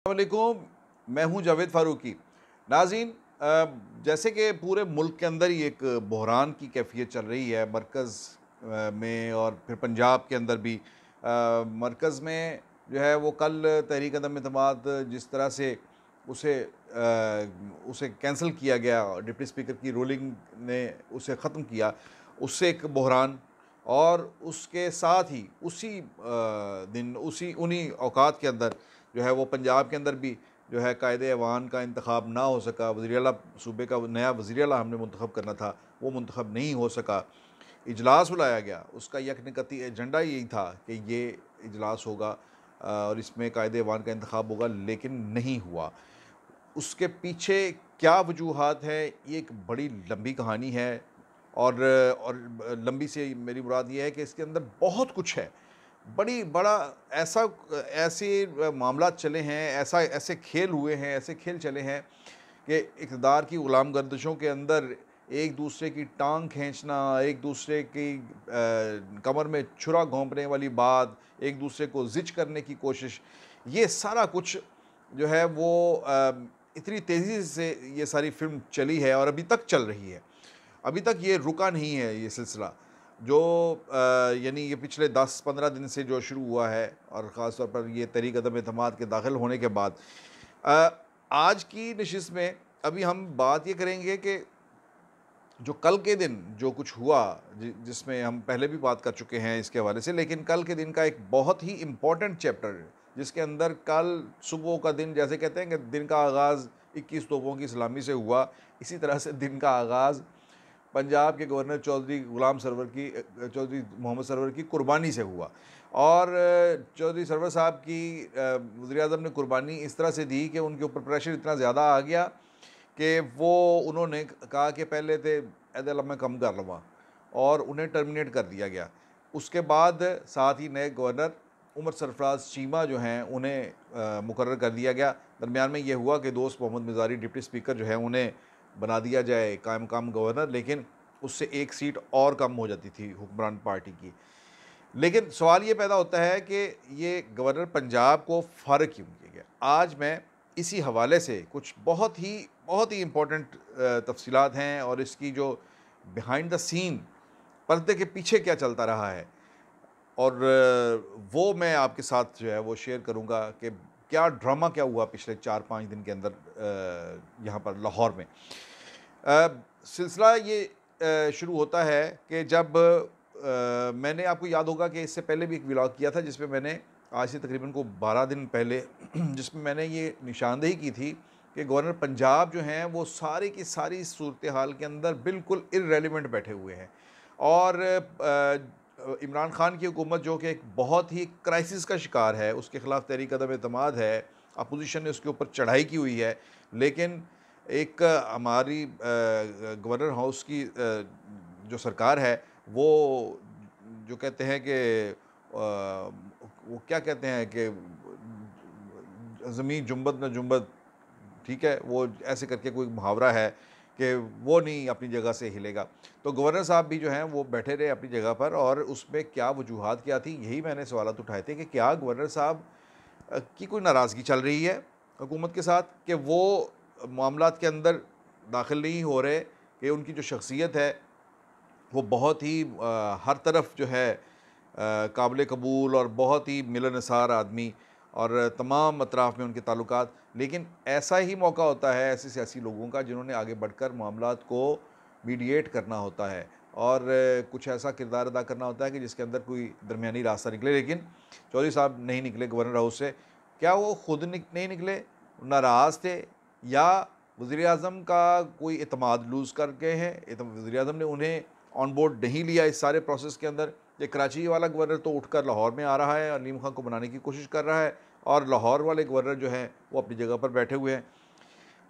वालेकुम, मैं हूं जावेद फ़ारूकी। नाज़रीन, जैसे कि पूरे मुल्क के अंदर ही एक बहरान की कैफ़ियत चल रही है मरकज़ में और फिर पंजाब के अंदर भी। मरकज़ में जो है वो कल तहरीक अदम एतमाद जिस तरह से उसे कैंसल किया गया, डिप्टी स्पीकर की रूलिंग ने उसे ख़त्म किया, उससे एक बहरान। और उसके साथ ही उसी दिन उसी उन्हीं औकात के अंदर जो है वो पंजाब के अंदर भी जो है कायदे ऐवान का इंतखाब ना हो सका। वज़ीर आला सूबे का नया वज़ीर आला हमने मुंतखब करना था, वो मुंतखब नहीं हो सका। इजलास बुलाया गया, उसका यकनिकती एजेंडा यही था कि ये इजलास होगा और इसमें कायदे ऐवान का इंतखाब होगा, लेकिन नहीं हुआ। उसके पीछे क्या वजूहात है, ये एक बड़ी लंबी कहानी है। और लंबी से मेरी मुराद ये है कि इसके अंदर बहुत कुछ है। बड़ी बड़ा ऐसा ऐसे मामलात चले हैं, ऐसे खेल हुए हैं, ऐसे खेल चले हैं कि इक़्तिदार की ग़ुलाम गर्दिशों के अंदर एक दूसरे की टांग खींचना, एक दूसरे की कमर में छुरा घोंपने वाली बात, एक दूसरे को ज़िच करने की कोशिश, ये सारा कुछ जो है वो इतनी तेज़ी से ये सारी फ़िल्म चली है और अभी तक चल रही है। अभी तक ये रुका नहीं है ये सिलसिला, जो यानी ये पिछले 10-15 दिन से जो शुरू हुआ है और ख़ास तौर पर ये तहरीक अदम एतमाद के दाखिल होने के बाद। अ, आज की नशिस्त में अभी हम बात ये करेंगे कि जो कल के दिन जो कुछ हुआ, जिसमें हम पहले भी बात कर चुके हैं इसके हवाले से, लेकिन कल के दिन का एक बहुत ही इम्पोर्टेंट चैप्टर है, जिसके अंदर कल सुबह का दिन, जैसे कहते हैं कि दिन का आगाज़ 21 तोपों की सलामी से हुआ, इसी तरह से दिन का आगाज़ पंजाब के गवर्नर चौधरी मोहम्मद सरवर की कुर्बानी से हुआ। और चौधरी सरवर साहब की वज़ीर आज़म ने कुर्बानी इस तरह से दी कि उनके ऊपर प्रेशर इतना ज़्यादा आ गया कि उन्होंने कहा कि पहले तो एहदे लम्हे कम कर लवा, और उन्हें टर्मिनेट कर दिया गया। उसके बाद साथ ही नए गवर्नर उमर सरफराज चीमा जो हैं उन्हें मुकर्रर कर दिया गया। दरमियान में ये हुआ कि दोस्त मोहम्मद मिज़ारी डिप्टी स्पीकर जो है उन्हें बना दिया जाए कायम मकाम गवर्नर, लेकिन उससे एक सीट और कम हो जाती थी हुक्मरान पार्टी की। लेकिन सवाल ये पैदा होता है कि ये गवर्नर पंजाब को फ़ारिग क्यों किया गया। आज मैं इसी हवाले से कुछ बहुत ही इम्पोर्टेंट तफ़सीलात हैं और इसकी जो बिहाइंड द सीन, पर्दे के पीछे क्या चलता रहा है, और वो मैं आपके साथ जो है वो शेयर करूँगा कि क्या ड्रामा क्या हुआ पिछले 4-5 दिन के अंदर यहाँ पर लाहौर में। सिलसिला ये शुरू होता है कि जब मैंने, आपको याद होगा कि इससे पहले भी एक व्लॉग किया था जिसमें मैंने आज से तकरीबन को 12 दिन पहले जिसमें मैंने ये निशानदेही की थी कि गवर्नर पंजाब जो हैं वो सारी की सारी सूरत हाल के अंदर बिल्कुल इर्रेलेवेंट बैठे हुए हैं। और इमरान खान की हुकूमत जो कि एक बहुत ही क्राइसिस का शिकार है, उसके ख़िलाफ़ तहरीक अदम एतमाद है, अपोजिशन ने उसके ऊपर चढ़ाई की हुई है, लेकिन एक हमारी गवर्नर हाउस की जो सरकार है, वो जो कहते हैं कि वो क्या कहते हैं कि ज़मीन जुम्बद न जुम्बद, ठीक है, वो ऐसे करके कोई मुहावरा है कि वो नहीं अपनी जगह से हिलेगा। तो गवर्नर साहब भी जो हैं वो बैठे रहे अपनी जगह पर, और उसमें क्या वजूहात क्या थी, यही मैंने सवालात उठाए थे कि क्या गवर्नर साहब की कोई नाराज़गी चल रही है हुकूमत के साथ कि वो मामलात के अंदर दाखिल नहीं हो रहे, कि उनकी जो शख्सियत है वो बहुत ही हर तरफ जो है काबिल कबूल और बहुत ही मिलनसार आदमी, और तमाम अतराफ़ में उनके ताल्लुकात। लेकिन ऐसा ही मौका होता है ऐसे सियासी लोगों का जिन्होंने आगे बढ़कर मामलात को मीडिएट करना होता है और कुछ ऐसा किरदार अदा करना होता है कि जिसके अंदर कोई दरमियानी रास्ता निकले। लेकिन चौधरी साहब नहीं निकले गवर्नर हाउस से। क्या वो खुद नहीं निकले, नाराज़ थे, या वज़ीर आज़म का कोई एतमाद लूज़ कर गए हैं, वज़ीर आज़म ने उन्हें ऑन बोर्ड नहीं लिया इस सारे प्रोसेस के अंदर। ये कराची वाला गवर्नर तो उठकर लाहौर में आ रहा है, अलीम खां को बनाने की कोशिश कर रहा है, और लाहौर वाले गवर्नर जो हैं वो अपनी जगह पर बैठे हुए हैं।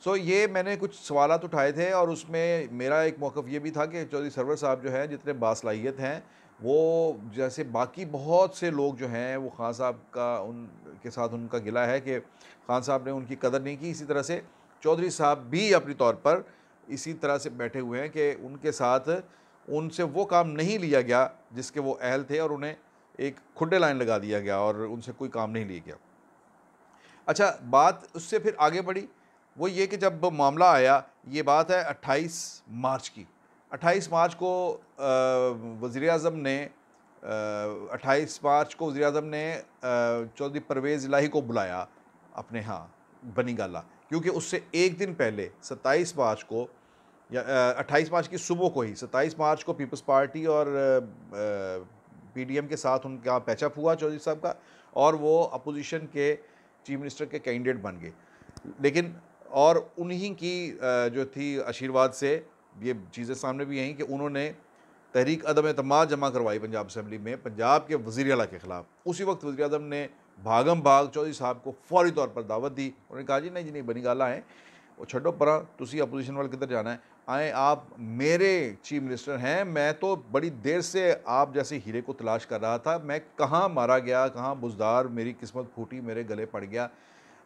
सो ये मैंने कुछ सवालात उठाए थे, और उसमें मेरा एक मौक़िफ़ ये भी था कि चौधरी सरवर साहब जो हैं जितने बासलाहियत हैं, वो जैसे बाकी बहुत से लोग जो हैं वो खान साहब का उनके साथ उनका गिला है कि खान साहब ने उनकी कदर नहीं की, इसी तरह से चौधरी साहब भी अपनी तौर पर इसी तरह से बैठे हुए हैं कि उनके साथ उनसे वो काम नहीं लिया गया जिसके वो अहल थे, और उन्हें एक खुड्डे लाइन लगा दिया गया और उनसे कोई काम नहीं लिया गया। अच्छा, बात उससे फिर आगे बढ़ी, वो ये कि जब मामला आया, ये बात है 28 मार्च की। 28 मार्च को वज़ीर-ए-आज़म ने 28 मार्च को वज़ीर-ए-आज़म ने चौधरी परवेज़ इलाही को बुलाया अपने यहाँ बनी गाला, क्योंकि उससे एक दिन पहले 27 मार्च को या 28 मार्च की सुबह को ही 27 मार्च को पीपल्स पार्टी और पीडीएम के साथ उनका पैचअप हुआ चौधरी साहब का, और वो अपोजिशन के चीफ मिनिस्टर के कैंडिडेट बन गए। लेकिन और उन्हीं की जो थी आशीर्वाद से ये चीज़ें सामने भी आई कि उन्होंने तहरीक अदम एतमाद जमा करवाई पंजाब असम्बली में पंजाब के वज़ीर आला के ख़िलाफ़। उसी वक्त वज़ीर आज़म ने भागम भाग चौधरी साहब को फौरी तौर पर दावत दी। उन्होंने कहा जी नहीं बनी गाला है, वो छड्डो परा, तुसी अपोजिशन वाले किधर जाना है, आए आप मेरे चीफ मिनिस्टर हैं। मैं तो बड़ी देर से आप जैसे हीरे को तलाश कर रहा था, मैं कहाँ मारा गया, कहाँ बुज़दार मेरी किस्मत फूटी, मेरे गले पड़ गया,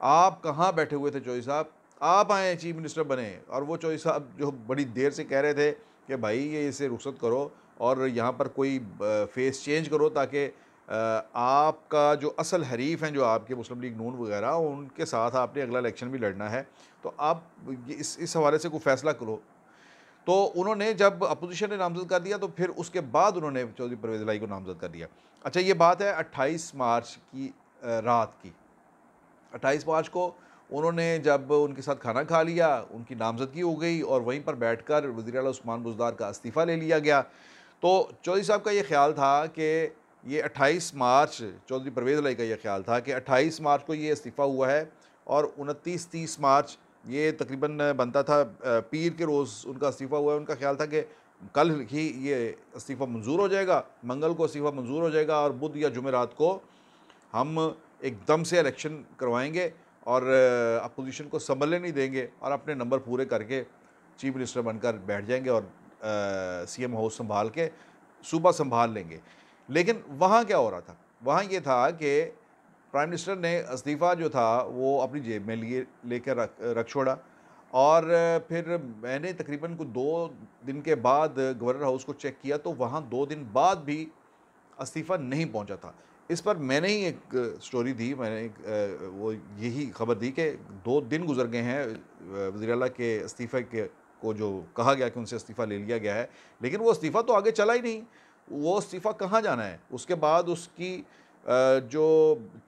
आप कहाँ बैठे हुए थे चौधरी साहब, आप आए चीफ मिनिस्टर बने। और वो चौधरी साहब जो बड़ी देर से कह रहे थे कि भाई ये इसे रुखसत करो और यहाँ पर कोई फेस चेंज करो, ताकि आपका जो असल हरीफ हैं जो आपके मुस्लिम लीग नून वगैरह, उनके साथ आपने अगला इलेक्शन भी लड़ना है, तो आप इस हवाले से कोई फ़ैसला करो। तो उन्होंने जब अपोजिशन ने नामज़द कर दिया, तो फिर उसके बाद उन्होंने चौधरी परवेज़ इलाही को नामज़द कर दिया। अच्छा, ये बात है 28 मार्च की रात की। 28 मार्च को उन्होंने जब उनके साथ खाना खा लिया, उनकी नामज़दगी हो गई और वहीं पर बैठकर वज़ीर आला उस्मान बुज़दार का इस्तीफ़ा ले लिया गया। तो चौधरी साहब का ये ख़्याल था कि ये 28 मार्च, चौधरी परवेज़ इलाही का ये ख़्याल था कि 28 मार्च को ये इस्तीफ़ा हुआ है और 29-30 मार्च ये तकरीबन बनता था पीर के रोज़ उनका इस्तीफ़ा हुआ है। उनका ख़्याल था कि कल ही ये इस्तीफ़ा मंज़ूर हो जाएगा, मंगल को इस्तीफ़ा मंज़ूर हो जाएगा और बुध या जुमेरात को हम एकदम से इलेक्शन करवाएंगे और अपोजिशन को संभलने नहीं देंगे और अपने नंबर पूरे करके चीफ मिनिस्टर बनकर बैठ जाएंगे और सीएम हाउस संभाल के सूबा संभाल लेंगे। लेकिन वहाँ क्या हो रहा था? वहाँ ये था कि प्राइम मिनिस्टर ने इस्तीफ़ा जो था वो अपनी जेब में लेकर रख छोड़ा और फिर मैंने तकरीबन को 2 दिन के बाद गवर्नर हाउस को चेक किया, तो वहाँ 2 दिन बाद भी इस्तीफ़ा नहीं पहुँचा था। इस पर मैंने ही एक स्टोरी दी, मैंने एक वो यही खबर दी कि 2 दिन गुज़र गए हैं वज़ीर आला के इस्तीफ़े के को जो कहा गया कि उनसे इस्तीफ़ा ले लिया गया है, लेकिन वो इस्तीफ़ा तो आगे चला ही नहीं। वो इस्तीफ़ा कहाँ जाना है? उसके बाद उसकी जो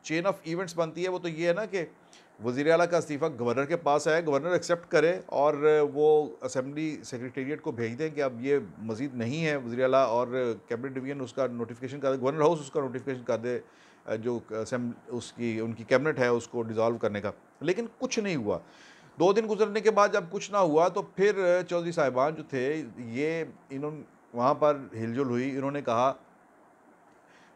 चेन ऑफ इवेंट्स बनती है वो तो ये है ना कि वज़ीर आला का इस्तीफ़ा गवर्नर के पास आए, गवर्नर एक्सेप्ट करे और वो असेंबली सेक्रेटेरिएट को भेज दें कि अब ये मज़ीद नहीं है वज़ीर आला, और कैबिनेट डिवीज़न उसका नोटिफिकेशन कर दे, गवर्नर हाउस उसका नोटिफिकेशन कर दे जो उसकी उनकी कैबिनेट है उसको डिज़ोल्व करने का। लेकिन कुछ नहीं हुआ। 2 दिन गुजरने के बाद जब कुछ ना हुआ, तो फिर चौधरी साहिबान जो थे ये इन्होंने वहाँ पर हिलजुल हुई। इन्होंने कहा,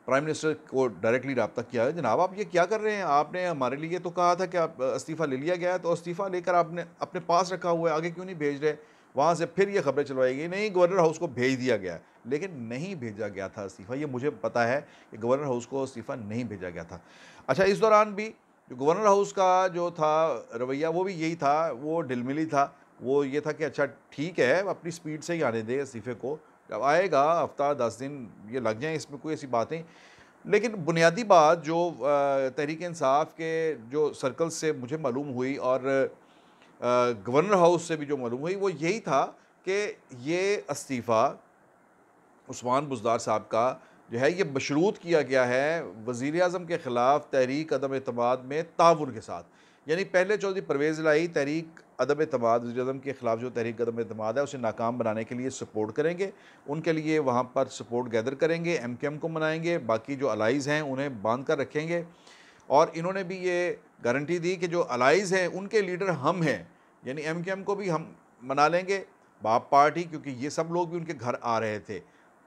प्राइम मिनिस्टर को डायरेक्टली रब्ता किया, जनाब आप ये क्या कर रहे हैं? आपने हमारे लिए तो कहा था कि आप इस्तीफ़ा ले लिया गया है, तो इस्तीफ़ा लेकर आपने अपने पास रखा हुआ है, आगे क्यों नहीं भेज रहे? वहाँ से फिर ये खबरें चलवाई गई, नहीं गवर्नर हाउस को भेज दिया गया है। लेकिन नहीं भेजा गया था इस्तीफ़ा, ये मुझे पता है कि गवर्नर हाउस को इस्तीफ़ा नहीं भेजा गया था। अच्छा, इस दौरान भी जो गवर्नर हाउस का जो था रवैया वो भी यही था, वो ढिलमिली था। वो ये था कि अच्छा ठीक है, अपनी स्पीड से ही आने दें इस्तीफ़े को, जब आएगा हफ़्ता 10 दिन ये लग जाएँ, इसमें कोई ऐसी बात नहीं। लेकिन बुनियादी बात जो तहरीक इंसाफ के जो सर्कल्स से मुझे मालूम हुई और गवर्नर हाउस से भी जो मालूम हुई, वो यही था कि ये इस्तीफ़ा उस्मान बुज़दार साहब का जो है ये मशरूत किया गया है वज़ीर आज़म के ख़िलाफ़ तहरीक अदम एतमाद में ताउन के साथ। यानी पहले चौधरी परवेज़ इलाही तहरीक अदम एतमाद, वज़ीर आज़म के ख़िलाफ़ जो तहरीक अदम एतमाद है उसे नाकाम बनाने के लिए सपोर्ट करेंगे, उनके लिए वहाँ पर सपोर्ट गैदर करेंगे, एमकेएम को मनाएंगे, बाकी जो अलाइज़ हैं उन्हें बांध कर रखेंगे। और इन्होंने भी ये गारंटी दी कि जो अलाइज़ हैं उनके लीडर हम हैं, यानी एमकेएम को भी हम मना लेंगे, बाप पार्टी, क्योंकि ये सब लोग भी उनके घर आ रहे थे।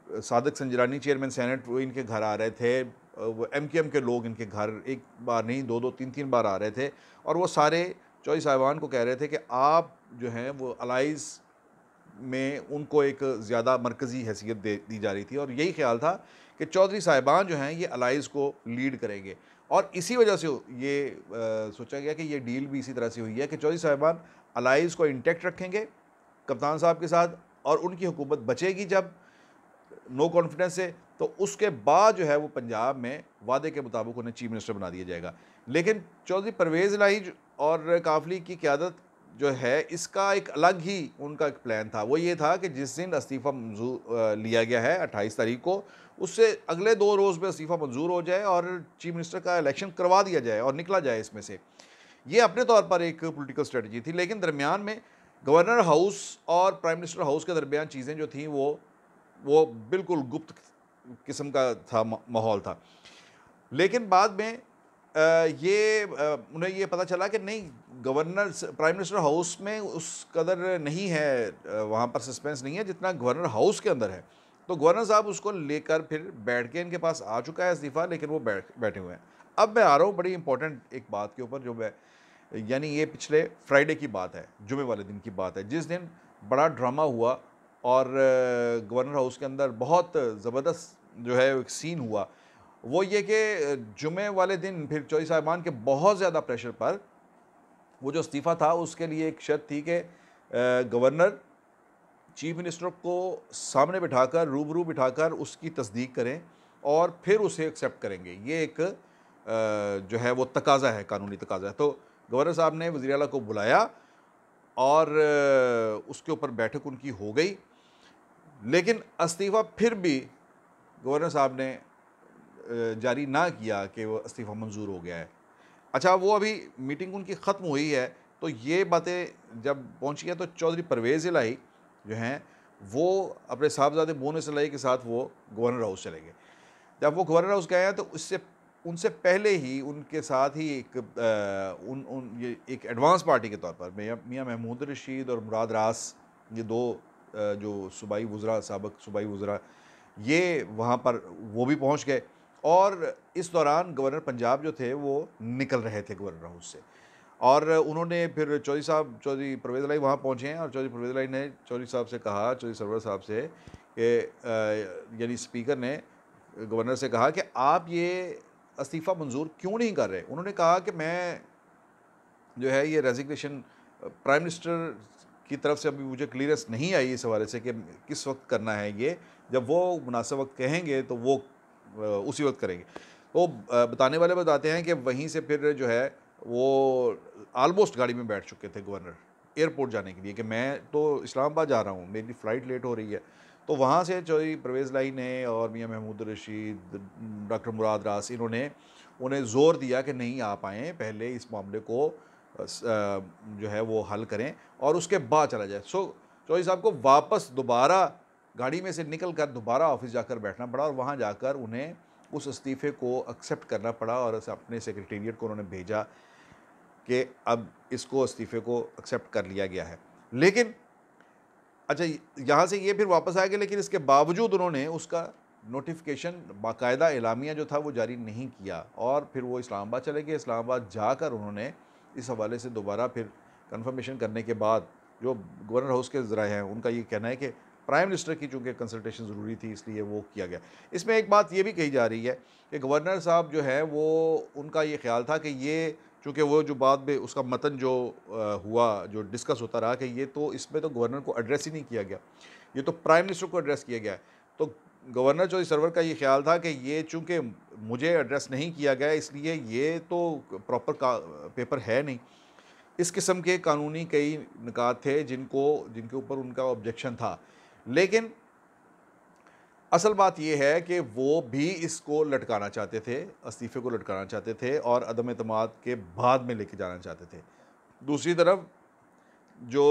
सादिक संजरानी चेयरमैन सेनेट वो इनके घर आ रहे थे, वो एमकेएम के लोग इनके घर एक बार नहीं 2-2 3-3 बार आ रहे थे, और वो सारे चौधरी साहिबान को कह रहे थे कि आप जो हैं वो अलाइज़ में उनको एक ज़्यादा मरकज़ी हैसियत दी जा रही थी, और यही ख्याल था कि चौधरी साहिबान जो हैं ये अलाइज़ को लीड करेंगे। और इसी वजह से ये सोचा गया कि ये डील भी इसी तरह से हुई है कि चौधरी साहिबान अलाइज़ को इंटैक्ट रखेंगे कप्तान साहब के साथ, और उनकी हुकूमत बचेगी जब नो कॉन्फिडेंस से, तो उसके बाद जो है वो पंजाब में वादे के मुताबिक उन्हें चीफ मिनिस्टर बना दिया जाएगा। लेकिन चौधरी परवेज़ इलाही और काफली की क़यादत जो है, इसका एक अलग ही उनका एक प्लान था। वो ये था कि जिस दिन इस्तीफ़ा मंज़ूर लिया गया है 28 तारीख को, उससे अगले 2 रोज़ में इस्तीफ़ा मंज़ूर हो जाए और चीफ़ मिनिस्टर का इलेक्शन करवा दिया जाए और निकला जाए इसमें से। ये अपने तौर पर एक पॉलिटिकल स्ट्रेटजी थी, लेकिन दरमियान में गवर्नर हाउस और प्राइम मिनिस्टर हाउस के दरमियान चीज़ें जो थीं वो बिल्कुल गुप्त किस्म का था, माहौल था। लेकिन बाद में उन्हें ये पता चला कि नहीं, प्राइम मिनिस्टर हाउस में उस कदर नहीं है, वहाँ पर सस्पेंस नहीं है जितना गवर्नर हाउस के अंदर है। तो गवर्नर साहब उसको लेकर फिर बैठ के इनके पास आ चुका है इस्तीफ़ा, लेकिन वो बैठे हुए हैं। अब मैं आ रहा हूँ बड़ी इंपॉर्टेंट एक बात के ऊपर, जो मैं यानी ये पिछले फ्राइडे की बात है, जुमे वाले दिन की बात है, जिस दिन बड़ा ड्रामा हुआ और गवर्नर हाउस के अंदर बहुत ज़बरदस्त जो है एक सीन हुआ। वो ये कि जुमे वाले दिन फिर चौधरी साहिबान के बहुत ज़्यादा प्रेशर पर वो जो इस्तीफ़ा था, उसके लिए एक शर्त थी कि गवर्नर चीफ मिनिस्टर को सामने बिठाकर, रूबरू बिठाकर उसकी तस्दीक करें और फिर उसे एक्सेप्ट करेंगे। ये एक जो है वो तकाज़ा है, कानूनी तकाज़ा है। तो गवर्नर साहब ने वज़ीर आला को बुलाया और उसके ऊपर बैठक उनकी हो गई, लेकिन इस्तीफ़ा फिर भी गवर्नर साहब ने जारी ना किया कि वो इस्तीफ़ा मंज़ूर हो गया है। अच्छा, वो अभी मीटिंग उनकी ख़त्म हुई है, तो ये बातें जब पहुँची हैं तो चौधरी परवेज़ इलाही जो हैं वो अपने साहबज़ादे मोनिस इलाही के साथ वो गवर्नर हाउस चले गए। जब वो गवर्नर हाउस गए हैं तो उनसे पहले ही उनके साथ ही एक ये एक एडवांस पार्टी के तौर पर मियाँ महमूद रशीद और मुराद रास, ये 2 जो सूबाई वज़रा, साबिक़ सूबाई वज़रा, ये वहाँ पर वो भी पहुँच गए। और इस दौरान गवर्नर पंजाब जो थे वो निकल रहे थे गवर्नर हाउस से, और उन्होंने फिर चौधरी परवेज़ इलाही वहाँ पहुँचे हैं और चौधरी परवेज़ इलाही ने चौधरी साहब से कहा, चौधरी सरवर साहब से, कि यानी स्पीकर ने गवर्नर से कहा कि आप ये इस्तीफ़ा मंज़ूर क्यों नहीं कर रहे? उन्होंने कहा कि मैं जो है ये रेज़िग्नेशन प्राइम मिनिस्टर की तरफ से अभी मुझे क्लीयरेंस नहीं आई इस हवाले से कि किस वक़्त करना है ये, जब वो मुनासिब वक़्त कहेंगे तो वो उसी वक़्त करेंगे। तो बताने वाले बताते हैं कि वहीं से फिर जो है वो ऑलमोस्ट गाड़ी में बैठ चुके थे गवर्नर, एयरपोर्ट जाने के लिए, कि मैं तो इस्लामाबाद जा रहा हूँ, मेरी फ़्लाइट लेट हो रही है। तो वहाँ से चौधरी परवेज़ इलाही ने और मियाँ महमूद रशीद, डॉक्टर मुराद रास, इन्होंने उन्हें ज़ोर दिया कि नहीं, आप आएँ, पहले इस मामले को जो है वो हल करें और उसके बाद चला जाए। चौधरी साहब को वापस दोबारा गाड़ी में से निकल कर दोबारा ऑफिस जाकर बैठना पड़ा और वहाँ जाकर उन्हें उस इस्तीफ़े को एक्सेप्ट करना पड़ा और अपने सेक्रेटेरिएट को उन्होंने भेजा कि अब इसको इस्तीफ़े को एक्सेप्ट कर लिया गया है। लेकिन अच्छा, यहाँ से ये फिर वापस आ गए, लेकिन इसके बावजूद उन्होंने उसका नोटिफिकेशन, बाकायदा एलामिया जो था वो जारी नहीं किया और फिर वो इस्लामाबाद चले गए। इस्लामाबाद जाकर उन्होंने इस हवाले से दोबारा फिर कन्फर्मेशन करने के बाद, जो गवर्नर हाउस के ज़राए हैं उनका ये कहना है कि प्राइम मिनिस्टर की चूँकि कंसल्टेशन ज़रूरी थी, इसलिए वो किया गया। इसमें एक बात ये भी कही जा रही है कि गवर्नर साहब जो है वो, उनका ये ख्याल था कि ये चूँकि वो जो बाद में उसका मतन जो हुआ, जो डिस्कस होता रहा, कि ये तो इसमें तो गवर्नर को एड्रेस ही नहीं किया गया, ये तो प्राइम मिनिस्टर को एड्रेस किया गया है। तो गवर्नर चौधरी सरवर का ये ख्याल था कि ये चूँकि मुझे एड्रेस नहीं किया गया, इसलिए ये तो प्रॉपर पेपर है नहीं। इस किस्म के कानूनी कई निकात थे जिनके ऊपर उनका ऑब्जेक्शन था। लेकिन असल बात ये है कि वो भी इसको लटकाना चाहते थे, इस्तीफ़े को लटकाना चाहते थे और अदम एतमाद के बाद में लेके जाना चाहते थे। दूसरी तरफ जो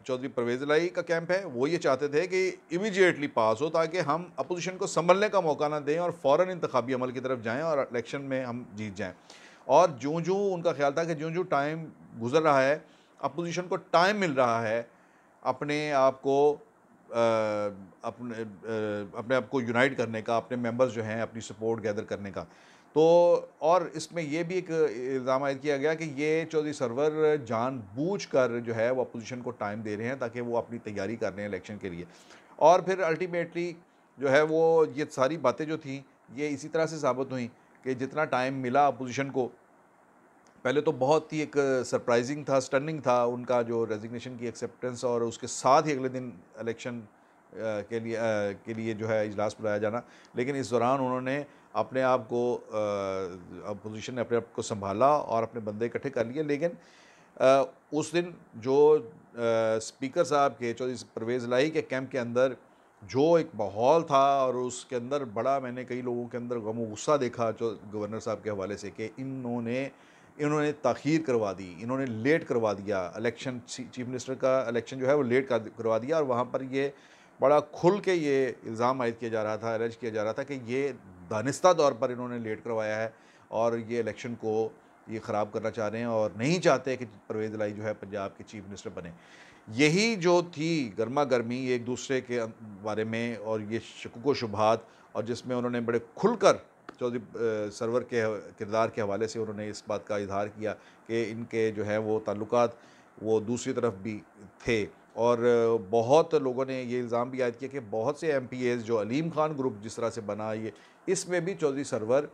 चौधरी परवेज़ इलाही का कैंप है, वो ये चाहते थे कि इमीडिएटली पास हो, ताकि हम अपोजिशन को संभलने का मौका ना दें और फ़ौरन इंतखाबी अमल की तरफ जाएँ और इलेक्शन में हम जीत जाएँ। और ज्यों-ज्यों उनका ख्याल था कि ज्यों-ज्यों टाइम गुज़र रहा है, अपोजिशन को टाइम मिल रहा है अपने आप को अपने आप को यूनाइट करने का, अपने मेंबर्स जो हैं अपनी सपोर्ट गैदर करने का। तो और इसमें ये भी एक इल्ज़ाम आयद किया गया कि ये चौधरी सरवर जानबूझकर जो है वो अपोजिशन को टाइम दे रहे हैं ताकि वो अपनी तैयारी कर लें इलेक्शन के लिए। और फिर अल्टीमेटली जो है वो ये सारी बातें जो थीं, ये इसी तरह से साबित हुई कि जितना टाइम मिला अपोजिशन को, पहले तो बहुत ही एक सरप्राइजिंग था, स्टनिंग था उनका जो रेजिग्नेशन की एक्सेप्टेंस, और उसके साथ ही अगले दिन इलेक्शन के लिए जो है इजलास बुलाया जाना। लेकिन इस दौरान उन्होंने अपने आप को अपोजिशन ने अपने आप को संभाला और अपने बंदे इकट्ठे कर लिए। लेकिन उस दिन जो स्पीकर साहब के चौधरी परवेज़ इलाही के कैंप के अंदर जो एक माहौल था, और उसके अंदर बड़ा मैंने कई लोगों के अंदर गम गुस्सा देखा जो गवर्नर साहब के हवाले से, कि इन्होंने इन्होंने ताख़ीर करवा दी, इन्होंने लेट करवा दिया इलेक्शन, चीफ मिनिस्टर का इलेक्शन जो है वो लेट करवा दिया। और वहाँ पर ये बड़ा खुल के ये इल्ज़ाम आयद किया जा रहा था, एलिज किया जा रहा था कि ये दानिस्ता तौर पर इन्होंने लेट करवाया है और ये इलेक्शन को ये ख़राब करना चाह रहे हैं और नहीं चाहते कि परवेज़ इलाही जो है पंजाब के चीफ मिनिस्टर बने। यही जो थी गर्मा गर्मी एक दूसरे के बारे में, और ये शकुक व शुबहात, और जिसमें उन्होंने बड़े खुलकर चौधरी सरवर के किरदार के हवाले से उन्होंने इस बात का इजहार किया कि इनके जो है वो ताल्लुकात वो दूसरी तरफ भी थे। और बहुत लोगों ने ये इल्ज़ाम भी आयद किया कि बहुत से MPAs जो अलीम खान ग्रुप जिस तरह से बना, ये इसमें भी चौधरी सरवर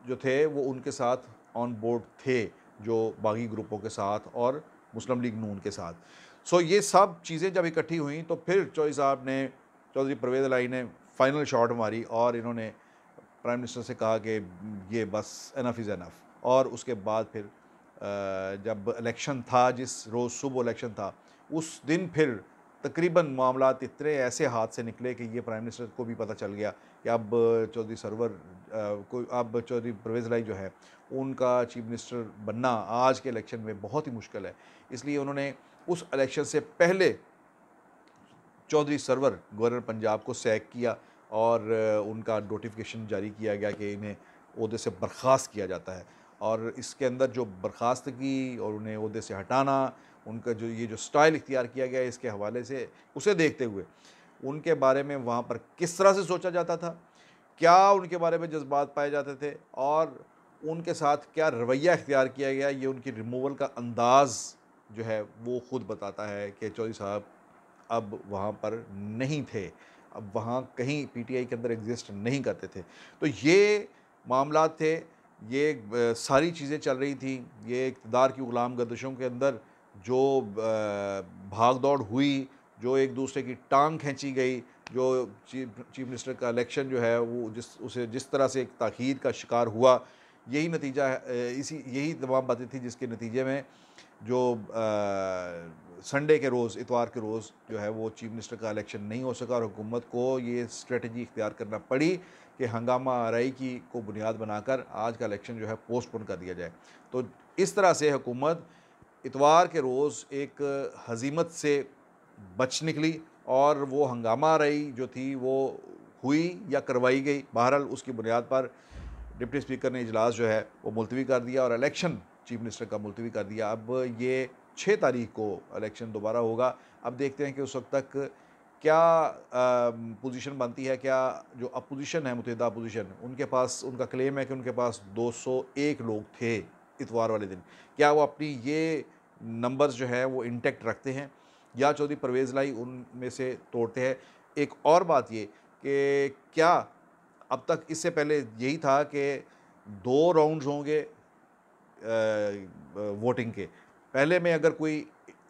जो थे वो उनके साथ ऑन बोर्ड थे, जो बागी ग्रुपों के साथ और मुस्लिम लीग नून के साथ। सो ये सब चीज़ें जब इकट्ठी हुई तो फिर चौधरी परवेज़ इलाही ने फाइनल शॉट मारी और इन्होंने प्राइम मिनिस्टर से कहा कि ये बस एनफ इज़ एनफ। और उसके बाद फिर जब इलेक्शन था, जिस रोज़ सुबह इलेक्शन था, उस दिन फिर तकरीबन मामलात इतने ऐसे हाथ से निकले कि ये प्राइम मिनिस्टर को भी पता चल गया कि अब चौधरी सरवर को, अब चौधरी परवेज़ इलाही जो है उनका चीफ मिनिस्टर बनना आज के इलेक्शन में बहुत ही मुश्किल है। इसलिए उन्होंने उस इलेक्शन से पहले चौधरी सरवर गवर्नर पंजाब को सैक किया और उनका नोटिफिकेशन जारी किया गया कि इन्हें ओहदे से बर्खास्त किया जाता है। और इसके अंदर जो बर्खास्तगी और उन्हें ओहदे से हटाना, उनका जो ये जो स्टाइल इख्तियार किया गया इसके हवाले से, उसे देखते हुए उनके बारे में वहाँ पर किस तरह से सोचा जाता था, क्या उनके बारे में जज्बात पाए जाते थे और उनके साथ क्या रवैया इख्तियार किया गया, ये उनकी रिमूवल का अंदाज़ जो है वो ख़ुद बताता है कि चौधरी साहब अब वहाँ पर नहीं थे, अब वहाँ कहीं PTI के अंदर एग्जिस्ट नहीं करते थे। तो ये मामला थे, ये सारी चीज़ें चल रही थी, ये इक़्तिदार की ग़ुलाम गर्दिशों के अंदर जो भाग दौड़ हुई, जो एक दूसरे की टांग खींची गई, जो चीफ मिनिस्टर का इलेक्शन जो है वो जिस तरह से एक ताख़ीर का शिकार हुआ, यही नतीजा है, यही तमाम बातें थी जिसके नतीजे में जो संडे के रोज़, इतवार के रोज़ जो है वो चीफ मिनिस्टर का इलेक्शन नहीं हो सका और हुकूमत को ये स्ट्रेटजी इख्तियार करना पड़ी कि हंगामा आराई की को बुनियाद बनाकर आज का इलेक्शन जो है पोस्टपोन कर दिया जाए। तो इस तरह से हुकूमत इतवार के रोज़ एक हज़ीमत से बच निकली और वो हंगामा आराई जो थी वो हुई या करवाई गई। बहरहाल उसकी बुनियाद पर डिप्टी स्पीकर ने इजलास जो है वो मुलतवी कर दिया और इलेक्शन चीफ मिनिस्टर का मुलतवी कर दिया। अब ये 6 तारीख को इलेक्शन दोबारा होगा। अब देखते हैं कि उस वक्त तक क्या पोजीशन बनती है, क्या जो अपोजिशन है, मुत्तहिदा अपोजिशन, उनके पास, उनका क्लेम है कि उनके पास 201 लोग थे इतवार वाले दिन, क्या वो अपनी ये नंबर्स जो है वो इंटैक्ट रखते हैं या चौधरी परवेज़ इलाही उनमें से तोड़ते हैं। एक और बात ये कि क्या अब तक इससे पहले यही था कि 2 राउंड्स होंगे वोटिंग के, पहले में अगर कोई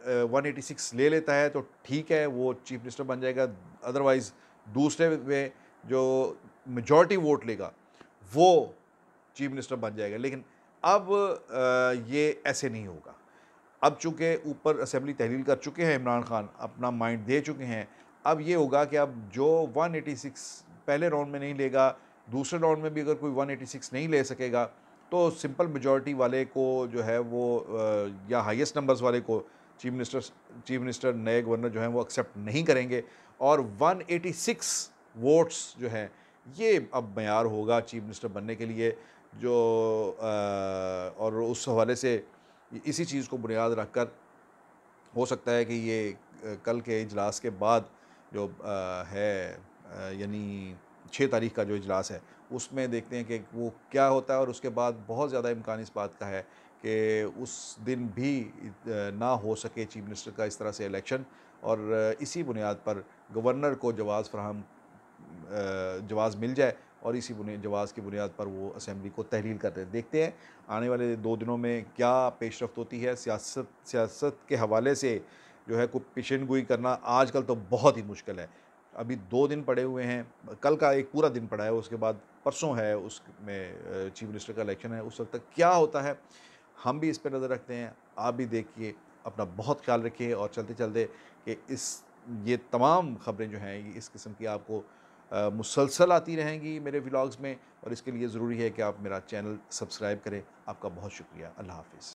186 ले लेता है तो ठीक है, वो चीफ मिनिस्टर बन जाएगा, अदरवाइज़ दूसरे में जो मेजॉरिटी वोट लेगा वो चीफ मिनिस्टर बन जाएगा। लेकिन अब ये ऐसे नहीं होगा। अब चूँकि ऊपर असेंबली तहलील कर चुके हैं, इमरान खान अपना माइंड दे चुके हैं, अब ये होगा कि अब जो 186 पहले राउंड में नहीं लेगा, दूसरे राउंड में भी अगर कोई 186 नहीं ले सकेगा तो सिंपल मेजॉरिटी वाले को जो है वो या हाईएस्ट नंबर्स वाले को चीफ मिनिस्टर नए गवर्नर जो हैं वो एक्सेप्ट नहीं करेंगे और 186 वोट्स जो हैं ये अब मयार होगा चीफ मिनिस्टर बनने के लिए। जो और उस हवाले से इसी चीज़ को बुनियाद रखकर हो सकता है कि ये कल के इजलास के बाद जो यानी 6 तारीख का जो इजलास है उसमें देखते हैं कि वो क्या होता है। और उसके बाद बहुत ज़्यादा इम्कान इस बात का है कि उस दिन भी ना हो सके चीफ मिनिस्टर का इस तरह से इलेक्शन, और इसी बुनियाद पर गवर्नर को जवाज़ मिल जाए और इसी जवाज़ की बुनियाद पर वो असेंबली को तहलील करते हैं। देखते हैं आने वाले 2 दिनों में क्या पेशरफ्त होती है। सियासत के हवाले से जो है कोई पेशन गोई करना आजकल तो बहुत ही मुश्किल है। अभी 2 दिन पड़े हुए हैं, कल का एक पूरा दिन पड़ा है, उसके बाद परसों है, उसमें चीफ मिनिस्टर का इलेक्शन है, उस वक़्त तक क्या होता है, हम भी इस पे नज़र रखते हैं। आप भी देखिए, अपना बहुत ख़्याल रखिए और चलते-चलते कि ये तमाम ख़बरें जो हैं, ये इस किस्म की आपको मुसलसल आती रहेंगी मेरे व्लॉग्स में, और इसके लिए ज़रूरी है कि आप मेरा चैनल सब्सक्राइब करें। आपका बहुत शुक्रिया। अल्लाह हाफ़िज़।